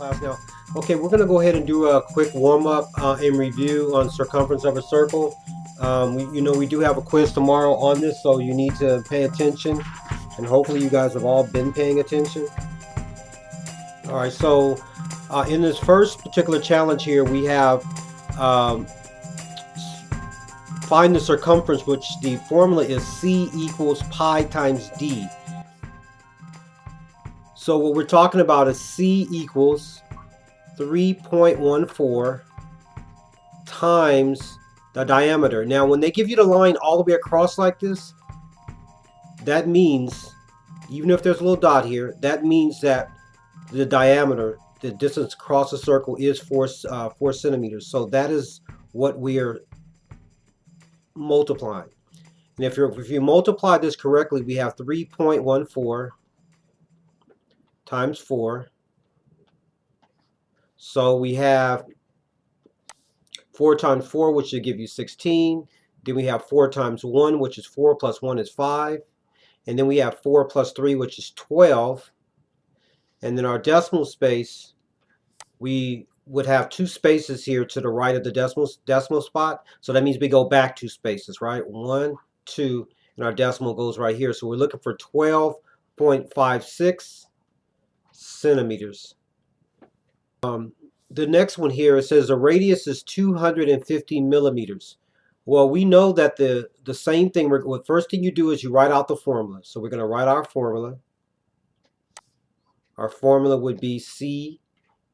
class now. Okay, we're going to go ahead and do a quick warm-up and review on circumference of a circle. We do have a quiz tomorrow on this, so you need to pay attention, and hopefully you guys have all been paying attention. All right, so in this first particular challenge here, we have find the circumference, which the formula is C equals pi times D. So what we're talking about is C equals 3.14 times the diameter. Now, when they give you the line all the way across like this, that means, even if there's a little dot here, that means that the diameter, the distance across the circle, is 4 centimeters. So that is what we are multiplying. And if you multiply this correctly, we have 3.14 times 4. So we have 4 times 4, which should give you 16. Then we have 4 times 1, which is 4, plus 1 is 5. And then we have 4 plus 3, which is 12. And then our decimal space, we would have 2 spaces here to the right of the decimal spot. So that means we go back 2 spaces, right? 1, 2, and our decimal goes right here. So we're looking for 12.56 centimeters. The next one here, it says the radius is 250 millimeters. Well, we know that the same thing, the first thing you do is you write out the formula. So we're going to write our formula. Our formula would be C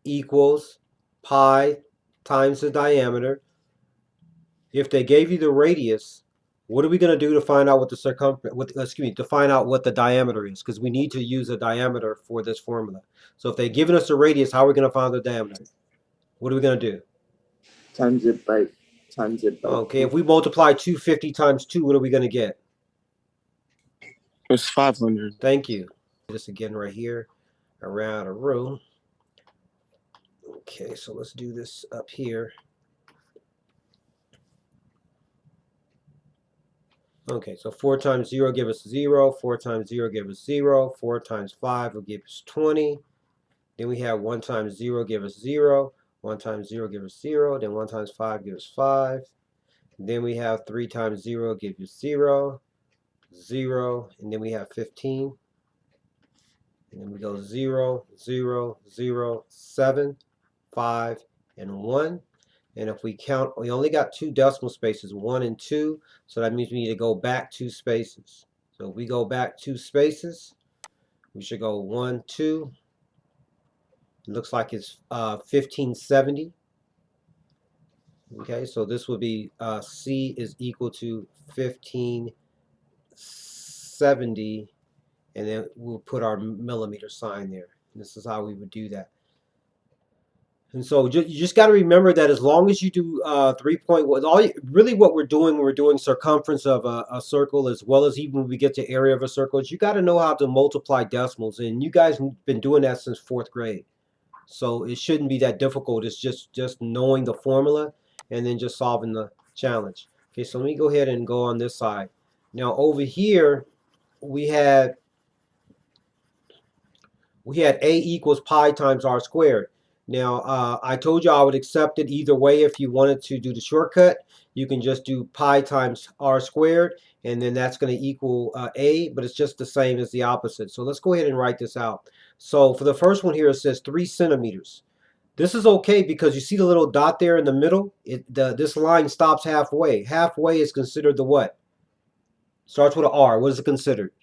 equals pi times the diameter. If they gave you the radius, what are we going to do to find out what the to find out what the diameter is? Because we need to use a diameter for this formula. So if they've given us the radius, how are we going to find the diameter? What are we going to do? Times it by. Okay, if we multiply 250 times 2, what are we going to get? It's 500. Thank you. This again right here, around a room. Okay, so let's do this up here. Okay, so 4 times 0 give us 0, 4 times 0 give us 0, 4 times 5 will give us 20. Then we have 1 times 0 give us 0, 1 times 0 give us 0, then 1 times 5 gives us 5. Then we have 3 times 0 give you 0, 0, and then we have 15. And then we go 0, 0, 0, 7, 5, and 1. And if we count, we only got 2 decimal spaces, 1 and 2. So that means we need to go back 2 spaces. So if we go back 2 spaces, we should go 1, 2. It looks like it's 1570. Okay, so this would be C is equal to 1570. And then we'll put our millimeter sign there. And this is how we would do that. And so you just got to remember that as long as you do 3.1, really what we're doing circumference of a circle, as well as even when we get to area of a circle, is you got to know how to multiply decimals. And you guys have been doing that since 4th grade. So it shouldn't be that difficult. It's just knowing the formula and then just solving the challenge. Okay, so let me go ahead and go on this side. Now over here, we had A equals pi times r squared. Now, I told you I would accept it either way. If you wanted to do the shortcut, you can just do pi times r squared, and then that's going to equal A, but it's just the same as the opposite. So let's go ahead and write this out. So for the first one here, it says 3 centimeters. This is okay because you see the little dot there in the middle? This line stops halfway. Halfway is considered the what? Starts with an R. What is it considered?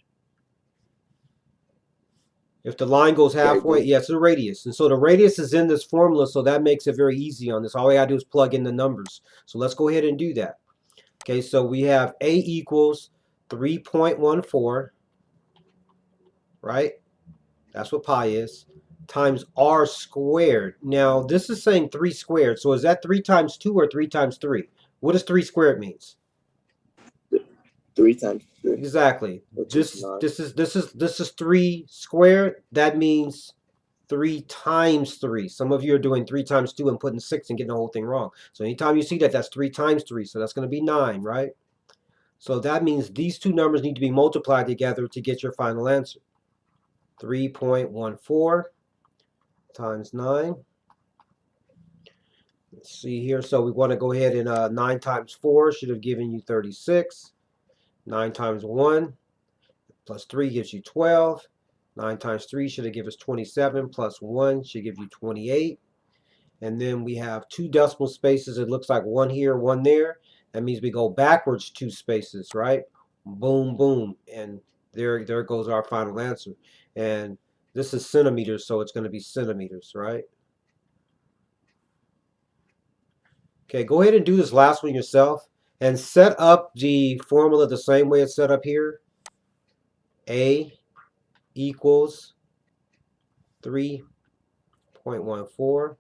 If the line goes halfway, yeah, it's the radius. And so the radius is in this formula, so that makes it very easy on this. All we gotta do is plug in the numbers. So let's go ahead and do that. Okay, so we have A equals 3.14, right? That's what pi is, times r squared. Now, this is saying 3 squared. So is that 3 times 2 or 3 times 3? What does 3 squared means? 3 times 3. Exactly. This is 3 squared. That means 3 times 3. Some of you are doing 3 times 2 and putting 6 and getting the whole thing wrong. So anytime you see that, that's 3 times 3. So that's going to be 9, right? So that means these two numbers need to be multiplied together to get your final answer. 3.14 times 9. Let's see here. So we want to go ahead and 9 times 4 should have given you 36. 9 times 1 plus 3 gives you 12. 9 times 3 should have given us 27, plus 1 should give you 28. And then we have 2 decimal spaces. It looks like 1 here, 1 there. That means we go backwards 2 spaces, right? Boom, boom. And there goes our final answer. And this is centimeters, so it's going to be centimeters, right? Okay, go ahead and do this last one yourself. And set up the formula the same way it's set up here. A equals 3.14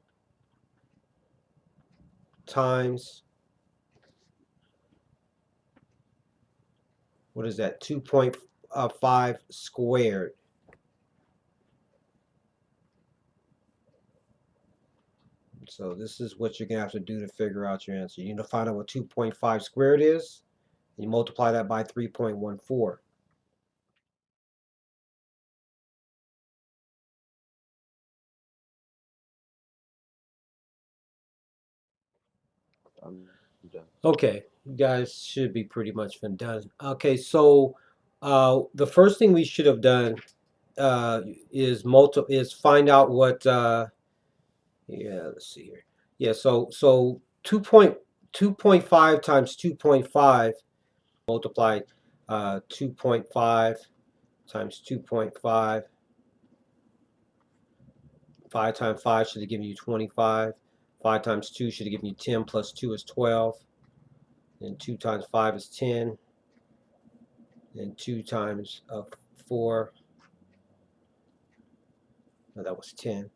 times, what is that, 2.5 squared. So this is what you're going to have to do to figure out your answer. You need to find out what 2.5 squared is. You multiply that by 3.14. I'm done. Okay, you guys should be pretty much done. Okay, so the first thing we should have done is find out what yeah, let's see here. Yeah, so 2.5 times 2.5 multiply 2.5 times 2.5. 5 times 5 should have given you 25. 5 times 2 should have given you 10, plus 2 is 12. Then 2 times 5 is 10. Then 2 times 4, no, that was 10,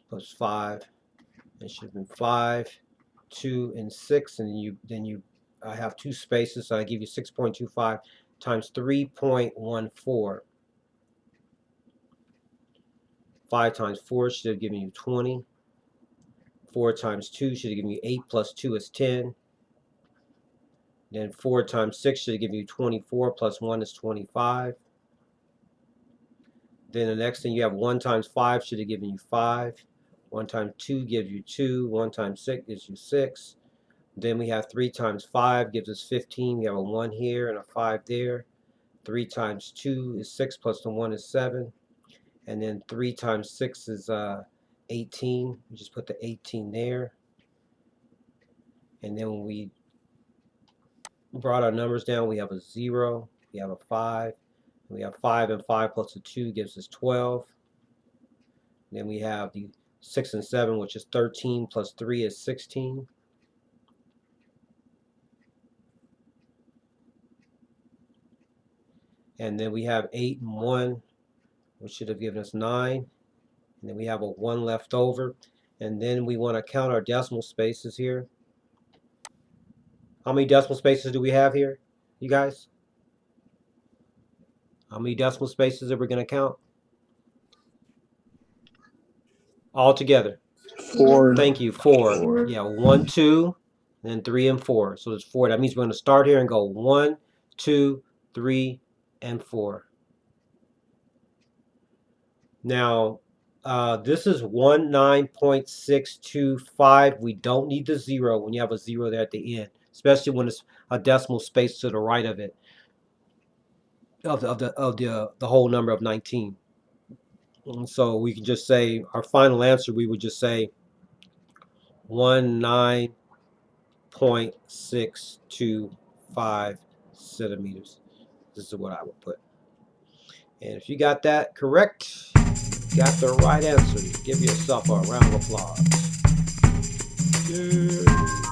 plus 5. It should have been 5, 2, and 6, and then I have 2 spaces, so I give you 6.25 times 3.14. 5 times 4 should have given you 20. 4 times 2 should have given you 8, plus 2 is 10. Then 4 times 6 should have given you 24, plus 1 is 25. Then the next thing you have 1 times 5 should have given you 5. 1 times 2 gives you 2. 1 times 6 gives you 6. Then we have 3 times 5 gives us 15. We have a 1 here and a 5 there. 3 times 2 is 6, plus the 1 is 7. And then 3 times 6 is 18. We just put the 18 there. And then when we brought our numbers down, we have a 0, we have a 5. We have 5 and 5 plus a 2 gives us 12. Then we have the 6 and 7, which is 13, plus 3 is 16. And then we have 8 and 1, which should have given us 9. And then we have a 1 left over. And then we want to count our decimal spaces here. How many decimal spaces do we have here, you guys? How many decimal spaces are we going to count? All together. 4. Thank you, 4. 4. Yeah, 1, 2, then 3 and 4. So there's 4. That means we're going to start here and go 1, 2, 3, and 4. Now, this is 19.625. We don't need the 0 when you have a 0 there at the end, especially when it's a decimal space to the right of it, of the whole number of 19. And so we can just say our final answer. We would just say 19.625 centimeters. This is what I would put. And if you got that correct, you got the right answer. Give yourself a round of applause. Yeah.